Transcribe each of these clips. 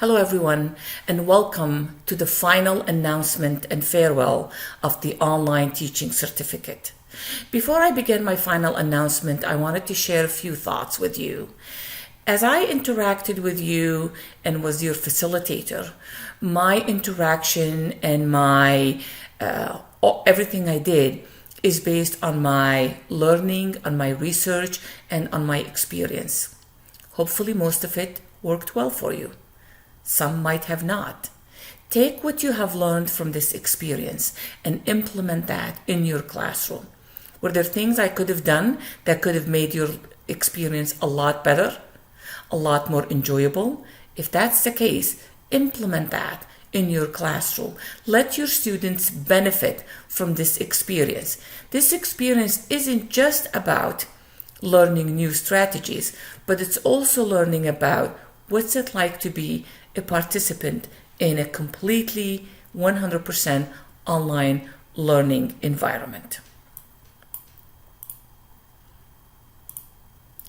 Hello everyone, and welcome to the final announcement and farewell of the online teaching certificate. Before I begin my final announcement, I wanted to share a few thoughts with you. As I interacted with you and was your facilitator, my interaction and my everything I did is based on my learning, on my research, and on my experience. Hopefully most of it worked well for you. Some might have not. Take what you have learned from this experience and implement that in your classroom. Were there things I could have done that could have made your experience a lot better, a lot more enjoyable? If that's the case, implement that in your classroom. Let your students benefit from this experience. This experience isn't just about learning new strategies, but it's also learning about what's it like to be a participant in a completely 100% online learning environment.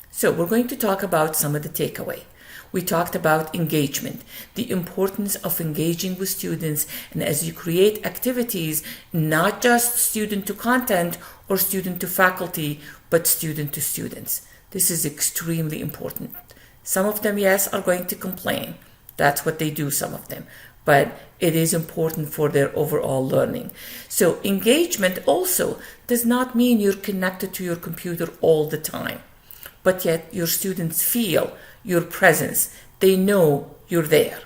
So we're going to talk about some of the takeaway. We talked about engagement, the importance of engaging with students, and as you create activities, not just student to content or student to faculty, but student to students. This is extremely important. Some of them, yes, are going to complain. That's what they do, some of them. But it is important for their overall learning. So engagement also does not mean you're connected to your computer all the time, but yet your students feel your presence. They know you're there.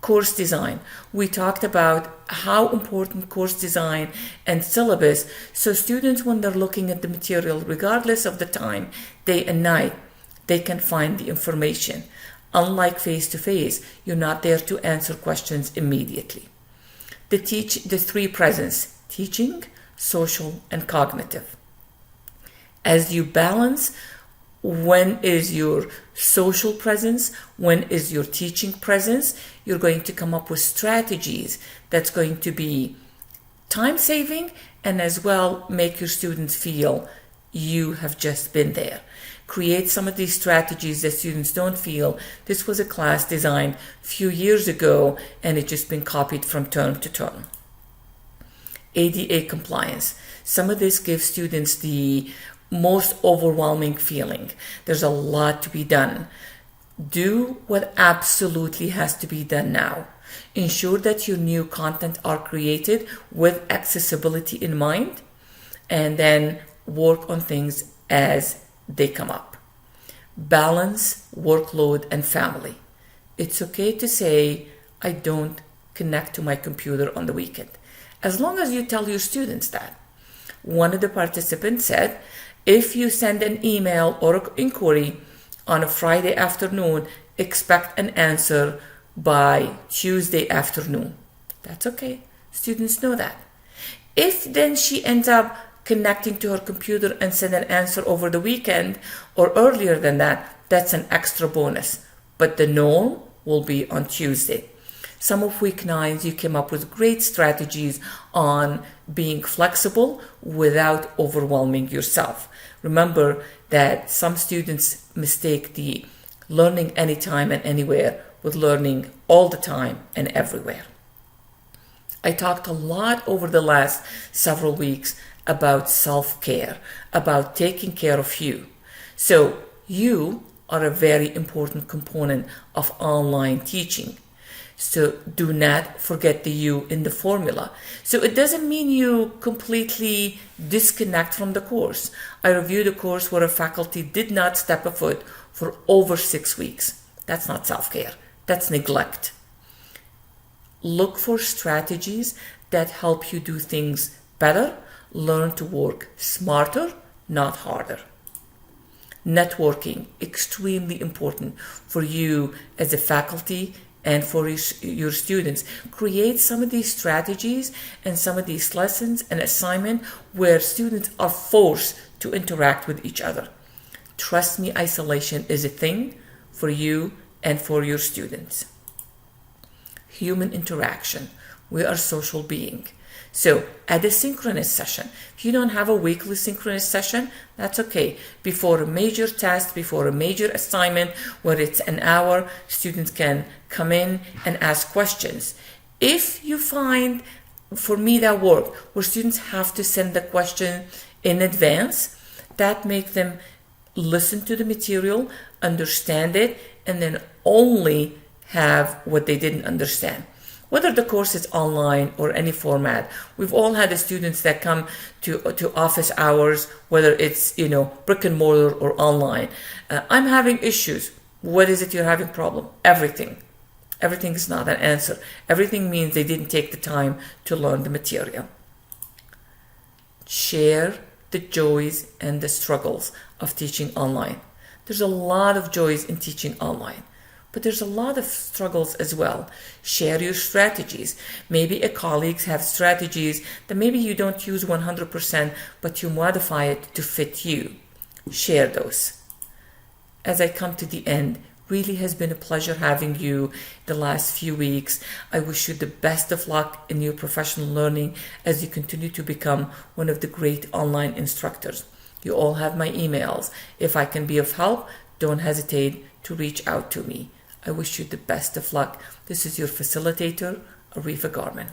Course design. We talked about how important course design and syllabus, so students, when they're looking at the material, regardless of the time, day and night, they can find the information. Unlike face-to-face, you're not there to answer questions immediately. The three presence: teaching, social, and cognitive. As you balance, when is your social presence, when is your teaching presence, you're going to come up with strategies that's going to be time-saving and as well make your students feel you have just been there. Create some of these strategies that students don't feel this was a class designed a few years ago and it's just been copied from term to term. ADA compliance. Some of this gives students the most overwhelming feeling. There's a lot to be done. Do what absolutely has to be done now. Ensure that your new content are created with accessibility in mind, and then work on things as they come up. Balance workload and family. It's okay to say, I don't connect to my computer on the weekend, as long as you tell your students that. One of the participants said, if you send an email or an inquiry on a Friday afternoon, expect an answer by Tuesday afternoon. That's okay. Students know that. If then she ends up connecting to her computer and send an answer over the weekend or earlier than that, that's an extra bonus. But the norm will be on Tuesday. Some of week 9s, you came up with great strategies on being flexible without overwhelming yourself. Remember that some students mistake the learning anytime and anywhere with learning all the time and everywhere. I talked a lot over the last several weeks about self-care, about taking care of you. So you are a very important component of online teaching. So do not forget the you in the formula. So it doesn't mean you completely disconnect from the course. I reviewed a course where a faculty did not step a foot for over 6 weeks. That's not self-care. That's neglect. Look for strategies that help you do things better. Learn to work smarter, not harder. Networking, extremely important for you as a faculty and for your students. Create some of these strategies and some of these lessons and assignment where students are forced to interact with each other. Trust me, isolation is a thing for you and for your students. Human interaction. We are social beings. So at a synchronous session, if you don't have a weekly synchronous session, that's okay. Before a major test, before a major assignment, where it's an hour, students can come in and ask questions. If you find, for me that work, where students have to send the question in advance, that makes them listen to the material, understand it, and then only have what they didn't understand. Whether the course is online or any format, we've all had the students that come to office hours, whether it's brick and mortar or online. I'm having issues. What is it you're having problem? Everything. Everything is not an answer. Everything means they didn't take the time to learn the material. Share the joys and the struggles of teaching online. There's a lot of joys in teaching online, but there's a lot of struggles as well. Share your strategies. Maybe colleagues have strategies that maybe you don't use 100%, but you modify it to fit you. Share those. As I come to the end, really has been a pleasure having you the last few weeks. I wish you the best of luck in your professional learning as you continue to become one of the great online instructors. You all have my emails. If I can be of help, don't hesitate to reach out to me. I wish you the best of luck. This is your facilitator, Arifa Garman.